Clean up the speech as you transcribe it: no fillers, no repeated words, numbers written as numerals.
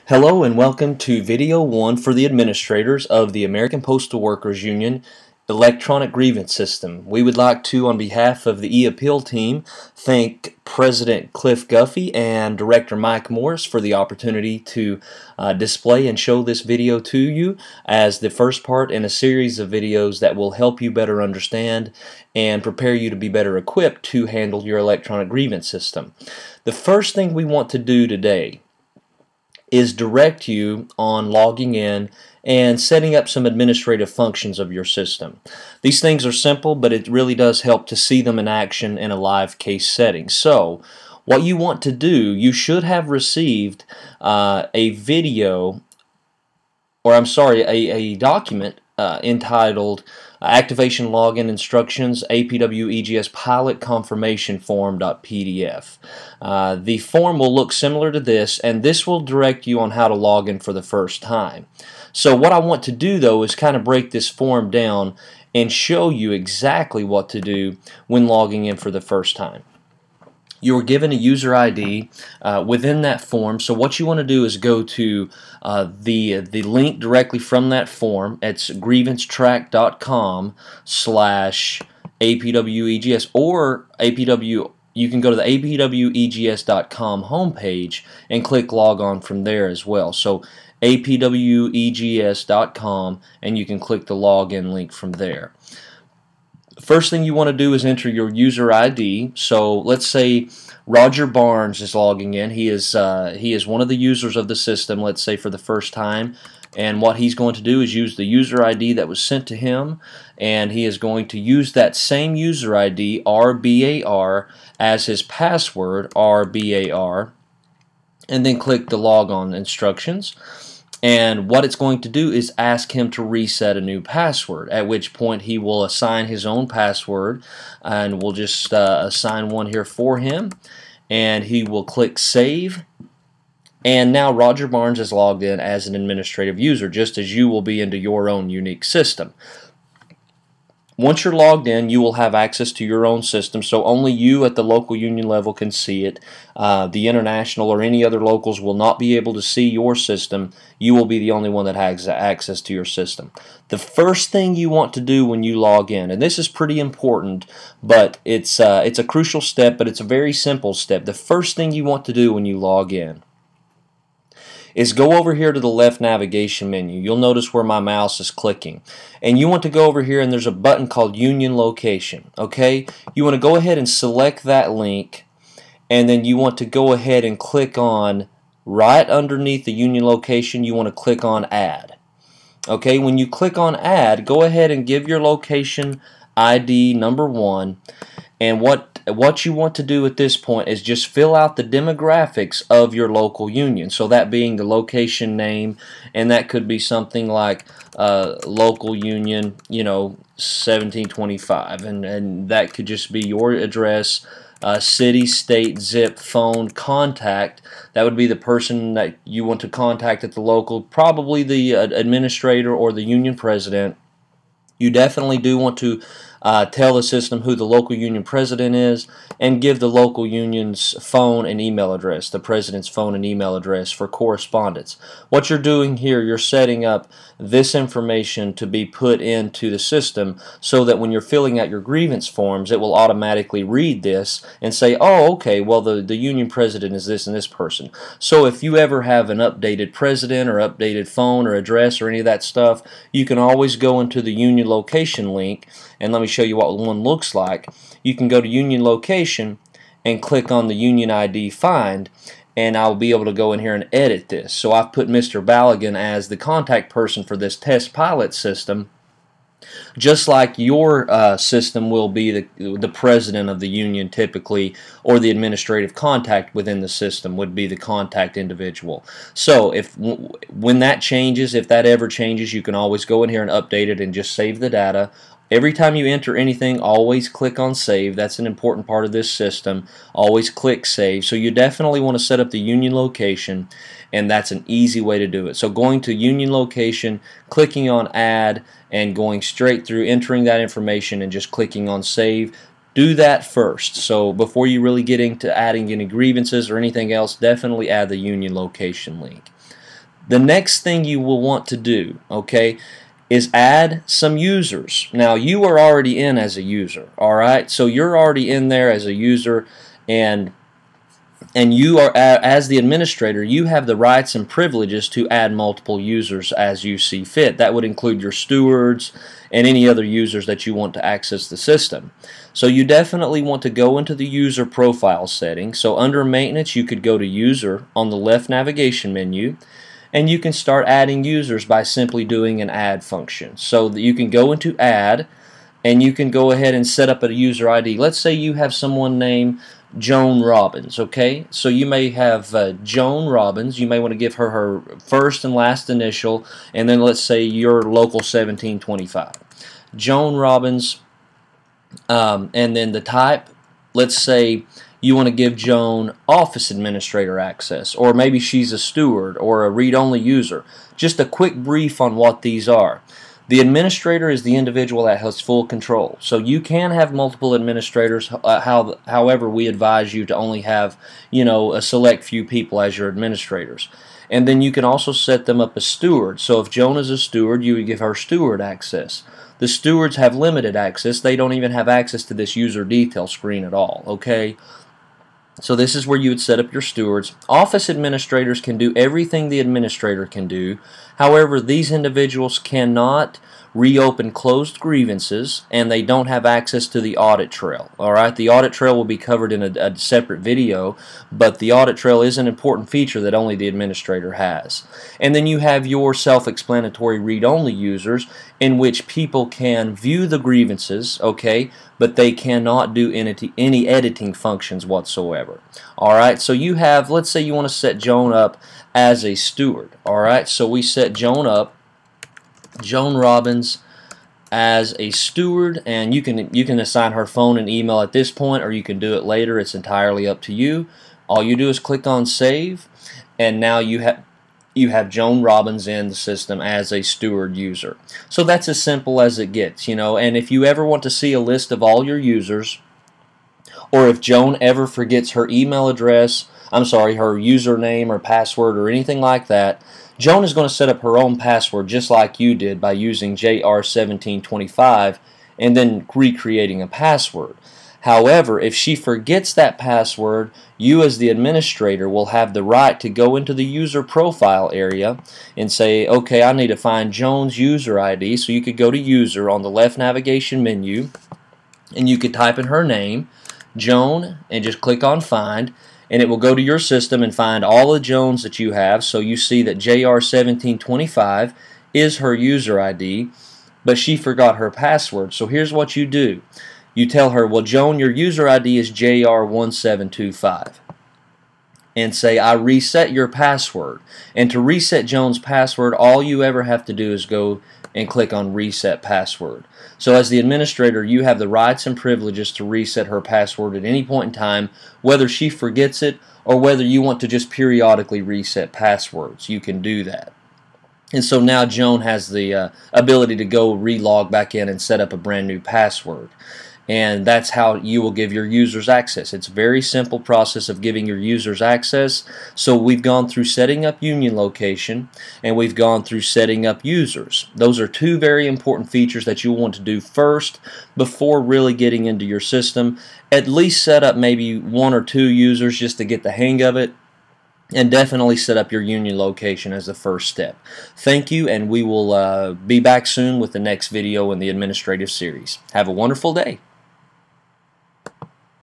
Hello and welcome to video 1 for the administrators of the American Postal Workers Union electronic grievance system. We would like to, on behalf of the e-appeal team, thank President Cliff Guffey and Director Mike Morris for the opportunity to display and show this video to you as the first part in a series of videos that will help you better understand and prepare you to be better equipped to handle your electronic grievance system. The first thing we want to do today is direct you on logging in and setting up some administrative functions of your system. These things are simple, but it really does help to see them in action in a live case setting. So what you want to do, you should have received a video, or I'm sorry, a document entitled Activation Login Instructions APWUegs Pilot Confirmation Form.pdf. The form will look similar to this, and this will direct you on how to log in for the first time. So what I want to do though is kind of break this form down and show you exactly what to do when logging in for the first time. You are given a user ID within that form, so what you want to do is go to the link directly from that form. It's grievancetrack.com/APWEGS or APW. You can go to the APWEGS.com homepage and click log on from there as well. So APWEGS.com, and you can click the login link from there. First thing you want to do is enter your user ID. So let's say Roger Barnes is logging in. He is one of the users of the system, let's say for the first time, and what he's going to do is use the user ID that was sent to him, and he is going to use that same user ID, RBAR, as his password, RBAR, and then click the logon instructions. And what it's going to do is ask him to reset a new password, at which point he will assign his own password, and we'll just assign one here for him, and he will click save. And now Roger Barnes is logged in as an administrative user, just as you will be into your own unique system. Once you're logged in, you will have access to your own system, so only you at the local union level can see it. The international or any other locals will not be able to see your system. You will be the only one that has access to your system. The first thing you want to do when you log in, and this is pretty important, but it's a crucial step, but it's a very simple step. The first thing you want to do when you log in is go over here to the left navigation menu. You'll notice where my mouse is clicking. And you want to go over here and there's a button called UnionLocation. Okay? You want to go ahead and select that link, and then you want to go ahead and click on, right underneath the UnionLocation, you want to click on Add. Okay? When you click on Add, go ahead and give your location ID number 1, and what you want to do at this point is just fill out the demographics of your local union. So that being the location name, and that could be something like local union, 1725, and that could just be your address, city, state, zip, phone, contact. That would be the person that you want to contact at the local, probably the administrator or the union president. You definitely do want to tell the system who the local union president is, and give the local union's phone and email address, the president's phone and email address for correspondence. What you're doing here, you're setting up this information to be put into the system so that when you're filling out your grievance forms, it will automatically read this and say, oh, okay, well, the union president is this and this person. So if you ever have an updated president or updated phone or address or any of that stuff, you can always go into the union location link, and let me show you what one looks like. You can go to Union Location and click on the Union ID Find, and I'll be able to go in here and edit this. So I've put Mr. Ballaghan as the contact person for this test pilot system, just like your system will be the president of the union typically, or the administrative contact within the system would be the contact individual. So when that changes, if that ever changes, you can always go in here and update it and just save the data. Every time you enter anything, always click on save. That's an important part of this system. Always click save. So you definitely want to set up the union location, and that's an easy way to do it. So going to union location, clicking on add, and going straight through, entering that information and just clicking on save. Do that first. So before you really get into adding any grievances or anything else, definitely add the union location link. The next thing you will want to do, okay, is add some users. Now, you are already in as a user, alright? So you're already in there as a user, and you are, as the administrator, you have the rights and privileges to add multiple users as you see fit. That would include your stewards and any other users that you want to access the system. So you definitely want to go into the user profile settings. So under maintenance, you could go to user on the left navigation menu, and you can start adding users by simply doing an add function. So that you can go into add, and you can go ahead and set up a user ID. Let's say you have someone named Joan Robbins, okay? So you may have Joan Robbins. You may want to give her her first and last initial, and then let's say your local 1725. Joan Robbins, and then the type, let's say you want to give Joan office administrator access, or maybe she's a steward or a read-only user. Just a quick brief on what these are. The administrator is the individual that has full control. So you can have multiple administrators. However, we advise you to only have, a select few people as your administrators. And then you can also set them up as stewards. So if Joan is a steward, you would give her steward access. The stewards have limited access. They don't even have access to this user detail screen at all, okay? So this is where you would set up your stewards. Office administrators can do everything the administrator can do. However, these individuals cannot reopen closed grievances, and they don't have access to the audit trail. Alright, the audit trail will be covered in a separate video, but the audit trail is an important feature that only the administrator has. And then you have your self-explanatory read-only users, in which people can view the grievances, okay, but they cannot do any editing functions whatsoever. Alright, so you have, let's say you want to set Joan up as a steward. Alright, so we set Joan up, Joan Robbins, as a steward, and you can assign her phone and email at this point, or you can do it later. It's entirely up to you. All you do is click on save, and now you have Joan Robbins in the system as a steward user. So that's as simple as it gets, and if you ever want to see a list of all your users, or if Joan ever forgets her email address, her username or password or anything like that, Joan is going to set up her own password just like you did by using JR1725 and then recreating a password. However, if she forgets that password, you as the administrator will have the right to go into the user profile area and say, okay, I need to find Joan's user ID. So you could go to user on the left navigation menu, and you could type in her name, Joan, and just click on find, and it will go to your system and find all the Joans that you have. So you see that JR1725 is her user ID, but she forgot her password. So here's what you do. You tell her, well, Joan, your user ID is JR1725. And say, I reset your password. And to reset Joan's password, all you ever have to do is go and click on reset password. So as the administrator, you have the rights and privileges to reset her password at any point in time, whether she forgets it or whether you want to just periodically reset passwords. You can do that. And so now Joan has the ability to go relog back in and set up a brand new password. And that's how you will give your users access. It's a very simple process of giving your users access. So we've gone through setting up UnionLocation, and we've gone through setting up users. Those are two very important features that you'll want to do first before really getting into your system. At least set up maybe 1 or 2 users just to get the hang of it. And definitely set up your UnionLocation as the first step. Thank you, and we will be back soon with the next video in the administrative series. Have a wonderful day.